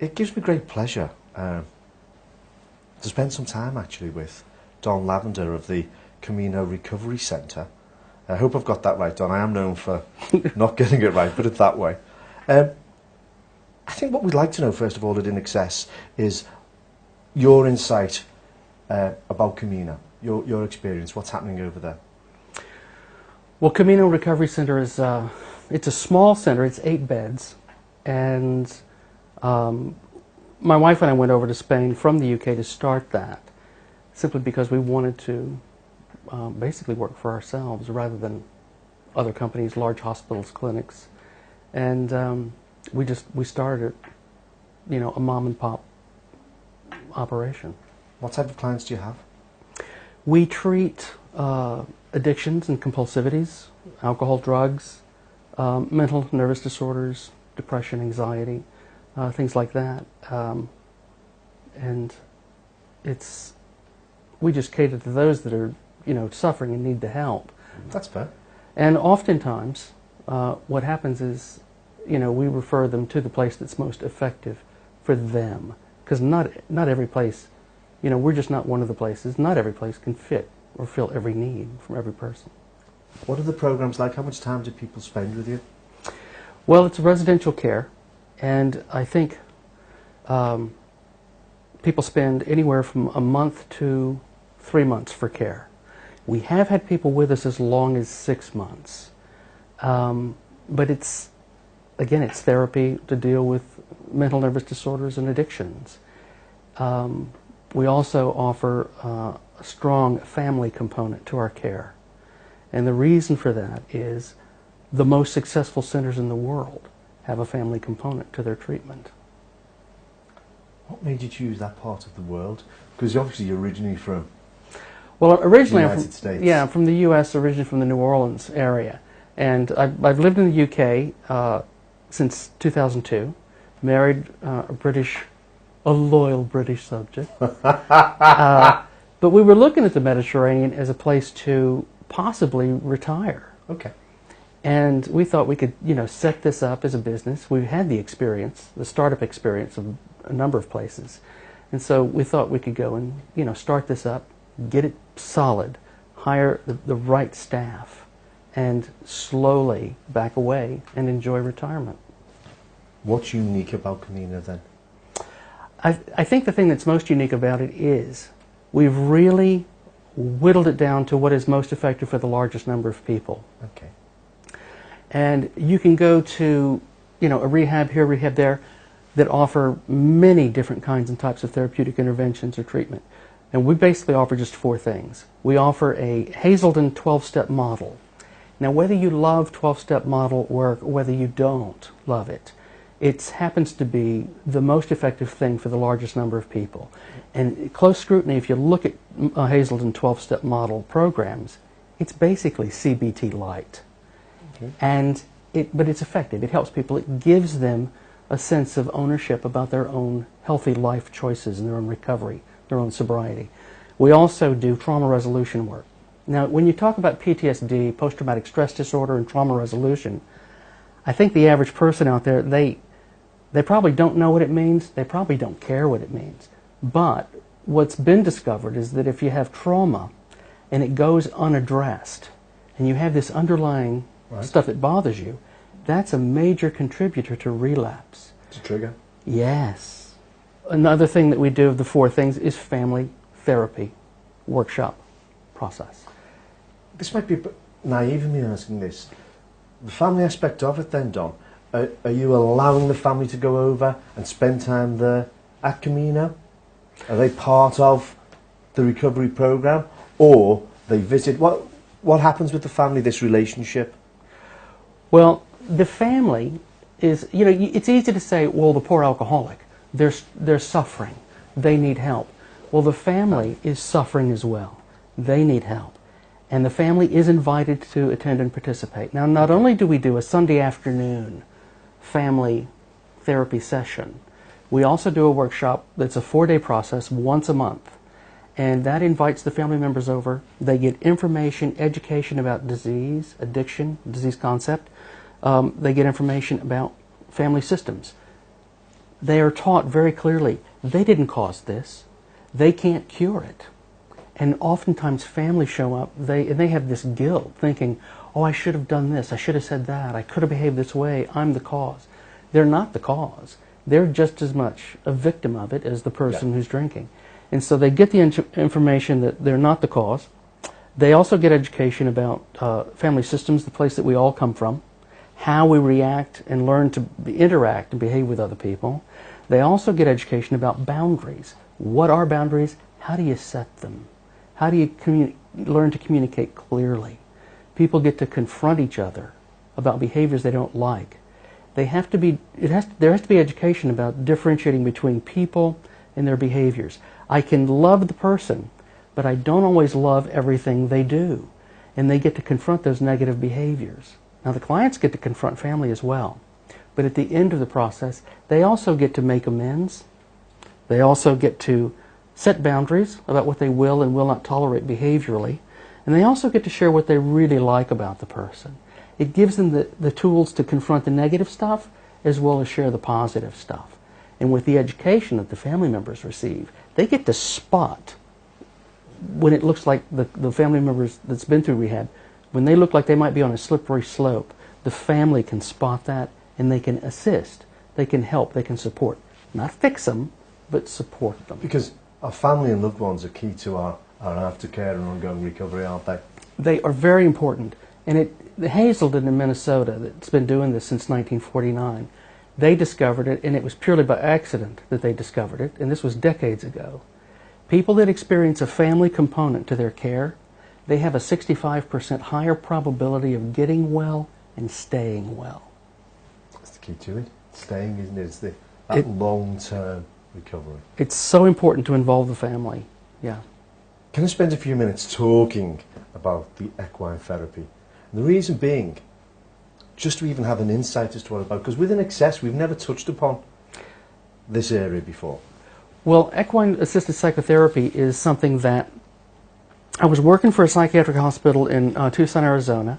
It gives me great pleasure to spend some time actually with Don Lavender of the Camino Recovery Centre. I hope I've got that right, Don. I am known for not getting it right, but it's that way. I think what we'd like to know, first of all, at In Excess, is your insight about Camino, your experience, what's happening over there. Well, Camino Recovery Center is it's a small center. It's 8 beds, and my wife and I went over to Spain from the UK to start that, simply because we wanted to basically work for ourselves rather than other companies, large hospitals, clinics, and we started, a mom and pop operation. What type of clients do you have? We treat addictions and compulsivities, alcohol, drugs, mental, nervous disorders, depression, anxiety, things like that. And we just cater to those that are, suffering and need the help. That's fair. And oftentimes, what happens is, we refer them to the place that's most effective for them. Because not every place, we're just not one of the places. Not every place can fit or fill every need from every person. What are the programs like? How much time do people spend with you? Well, it's residential care, and I think people spend anywhere from a month to 3 months for care. We have had people with us as long as 6 months, but it's therapy to deal with mental nervous disorders and addictions. We also offer a strong family component to our care. And the reason for that is the most successful centers in the world have a family component to their treatment. What made you choose that part of the world? Because obviously you're originally from originally the United States. Yeah, I'm from the U.S., originally from the New Orleans area. And I've lived in the U.K. Since 2002, married a loyal British subject. But we were looking at the Mediterranean as a place to possibly retire. Okay. And we thought we could, set this up as a business. We had the experience, the startup experience of a number of places. And so we thought we could go and, start this up, get it solid, hire the right staff, and slowly back away and enjoy retirement. What's unique about Camino then? I think the thing that's most unique about it is we've really whittled it down to what is most effective for the largest number of people. Okay. And you can go to, a rehab here, rehab there, that offer many different kinds and types of therapeutic interventions or treatment. And we basically offer just 4 things. We offer a Hazelden 12-step model. Now, whether you love 12-step model work or whether you don't love it, it happens to be the most effective thing for the largest number of people. And close scrutiny, if you look at Hazelden 12-step model programs, it's basically CBT light. Okay. But it's effective. It helps people. It gives them a sense of ownership about their own healthy life choices and their own recovery, their own sobriety. We also do trauma resolution work. Now, when you talk about PTSD, post-traumatic stress disorder, and trauma resolution, I think the average person out there, they probably don't know what it means. They probably don't care what it means. But what's been discovered is that if you have trauma and it goes unaddressed, and you have this underlying stuff that bothers you, that's a major contributor to relapse. It's a trigger. Yes. Another thing that we do of the 4 things is family therapy workshop process. This might be a bit naive of me asking this. The family aspect of it then, Don, are you allowing the family to go over and spend time there at Camino? Are they part of the recovery program, or they visit? What happens with the family, this relationship? Well, the family is, it's easy to say, well, the poor alcoholic, they're suffering, they need help. Well, the family is suffering as well. They need help. And the family is invited to attend and participate. Now, not only do we do a Sunday afternoon family therapy session, we also do a workshop that's a 4-day process once a month. And that invites the family members over. They get information, education about disease, addiction, disease concept. They get information about family systems. they are taught very clearly, they didn't cause this. They can't cure it. And oftentimes families show up, and they have this guilt, thinking, oh, I should have done this, I should have said that, I could have behaved this way, I'm the cause. They're not the cause. They're just as much a victim of it as the person who's drinking. And so they get the information that they're not the cause. They also get education about family systems, the place that we all come from, how we react and learn to interact and behave with other people. They also get education about boundaries. What are boundaries? How do you set them? How do you learn to communicate clearly? People get to confront each other about behaviors they don't like. There has to be education about differentiating between people and their behaviors. I can love the person, but I don't always love everything they do. And they get to confront those negative behaviors. Now the clients get to confront family as well. But at the end of the process, they also get to make amends. They also get to set boundaries about what they will and will not tolerate behaviorally. And they also get to share what they really like about the person. It gives them the tools to confront the negative stuff as well as share the positive stuff. And with the education that the family members receive, they get to spot when it looks like the family members that's been through rehab, when they look like they might be on a slippery slope, the family can spot that and they can assist, they can help, they can support. Not fix them, but support them. Because our family and loved ones are key to our aftercare and ongoing recovery, aren't they? They are very important. And Hazelden in Minnesota, that's been doing this since 1949, they discovered it, and it was purely by accident that they discovered it, and this was decades ago. People that experience a family component to their care, they have a 65% higher probability of getting well and staying well. That's the key to it. Staying, isn't it? It's that long-term recovery. It's so important to involve the family, yeah. Can I spend a few minutes talking about the equine therapy? And the reason being, just to even have an insight as to what it's about, because within Access we've never touched upon this area before. Well, equine-assisted psychotherapy is something that I was working for a psychiatric hospital in Tucson, Arizona.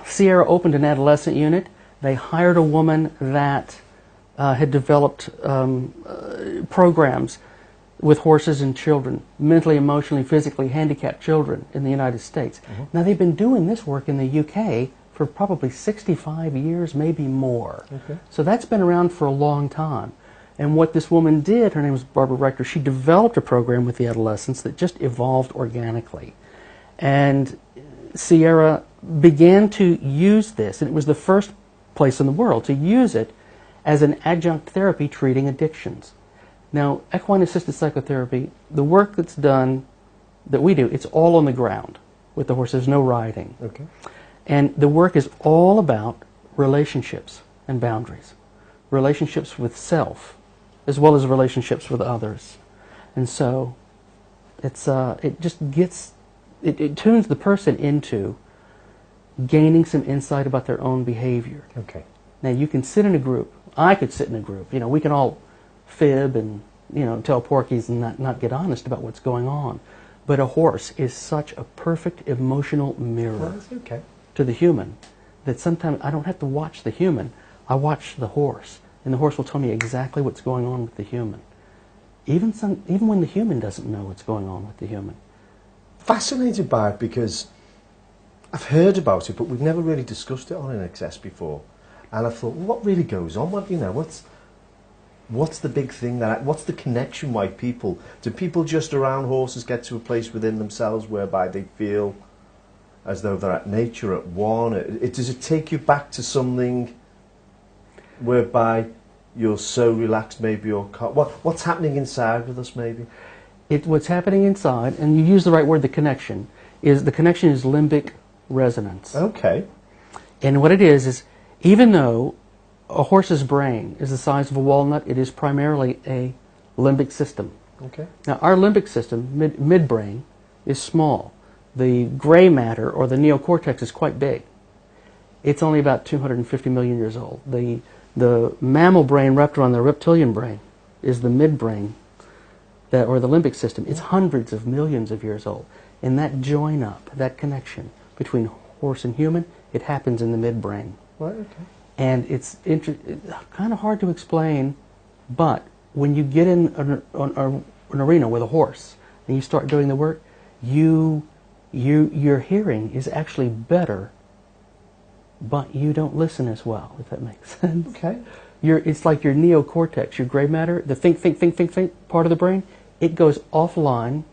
Sierra opened an adolescent unit. They hired a woman that had developed programs with horses and children, mentally, emotionally, physically handicapped children in the United States. Mm-hmm. Now, they've been doing this work in the UK for probably 65 years, maybe more. Okay. So that's been around for a long time. And what this woman did, her name was Barbara Rector, she developed a program with the adolescents that just evolved organically. And Sierra began to use this, and it was the first place in the world to use it as an adjunct therapy treating addictions. Now, equine-assisted psychotherapy, the work that's done, that we do, it's all on the ground with the horse. There's no riding. Okay. And the work is all about relationships and boundaries. Relationships with self, as well as relationships with others. And so, it just gets, it tunes the person into gaining some insight about their own behavior. Okay. Now, you can sit in a group. I could sit in a group. You know, we can all fib and, you know, tell porkies and not get honest about what's going on. But a horse is such a perfect emotional mirror to the human that sometimes I don't have to watch the human. I watch the horse, and the horse will tell me exactly what's going on with the human. Even when the human doesn't know what's going on with the human. Fascinated by it because I've heard about it, but we've never really discussed it on In Excess before. And I thought, well, what really goes on? What's the big thing? What's the connection? Why do people just around horses get to a place within themselves whereby they feel as though they're at nature, at one? Does it take you back to something whereby you're so relaxed, maybe, or what's happening inside with us, maybe? What's happening inside, and you use the right word, the connection is limbic resonance. Okay. And what it is even though a horse's brain is the size of a walnut, it is primarily a limbic system. Okay. Now, our limbic system, midbrain, is small. The gray matter, or the neocortex, is quite big. It's only about 250 million years old. The mammal brain wrapped around the reptilian brain is the midbrain, or the limbic system. It's hundreds of millions of years old. And that join-up, that connection between horse and human, it happens in the midbrain. Right, okay. And it's kind of hard to explain, but when you get in an arena with a horse and you start doing the work, your hearing is actually better, but you don't listen as well, if that makes sense. Okay. It's like your neocortex, your gray matter, the think part of the brain, it goes offline,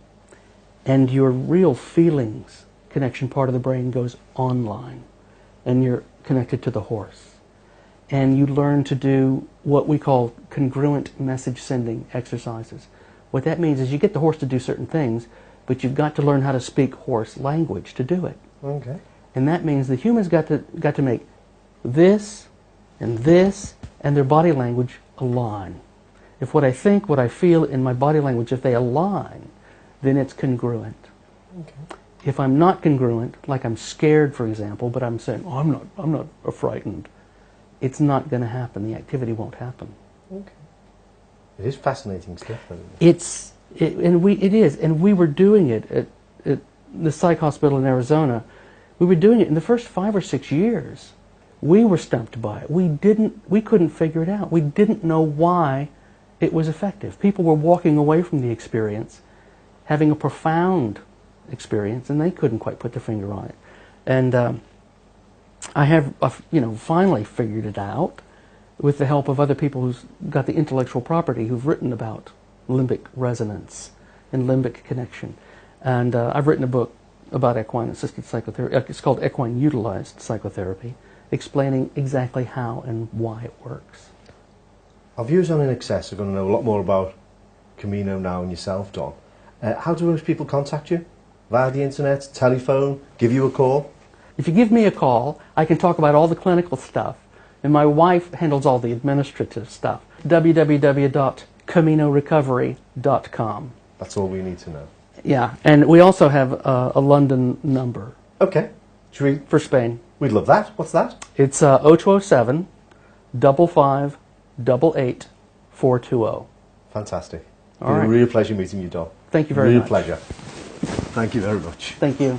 and your real feelings connection part of the brain goes online, and you're connected to the horse. And you learn to do what we call congruent message sending exercises. What that means is you get the horse to do certain things, but you've got to learn how to speak horse language to do it. Okay. And that means the humans got to make this, and their body language align. If what I think, what I feel in my body language, if they align, then it's congruent. Okay. If I'm not congruent, like I'm scared, for example, but I'm saying, oh, I'm not frightened, it's not going to happen. The activity won't happen. Okay. It is fascinating stuff, though. It is, and we were doing it at the psych hospital in Arizona. We were doing it in the first 5 or 6 years. We were stumped by it. We couldn't figure it out. We didn't know why it was effective. People were walking away from the experience, having a profound experience, and they couldn't quite put their finger on it. And I have, finally figured it out with the help of other people who've got the intellectual property, who've written about limbic resonance and limbic connection. And I've written a book about equine-assisted psychotherapy. It's called Equine-Utilized Psychotherapy, explaining exactly how and why it works. Our viewers on In Excess are going to know a lot more about Camino now and yourself, Don. How do most people contact you? Via the internet, telephone, give you a call? If you give me a call, I can talk about all the clinical stuff, and my wife handles all the administrative stuff. www.caminorecovery.com. That's all we need to know. Yeah, and we also have a London number. Okay. For Spain. We'd love that. What's that? It's 0207 55 88 420. Fantastic. All right. A real pleasure meeting you, Don. Thank you very much. Real pleasure. Thank you very much. Thank you.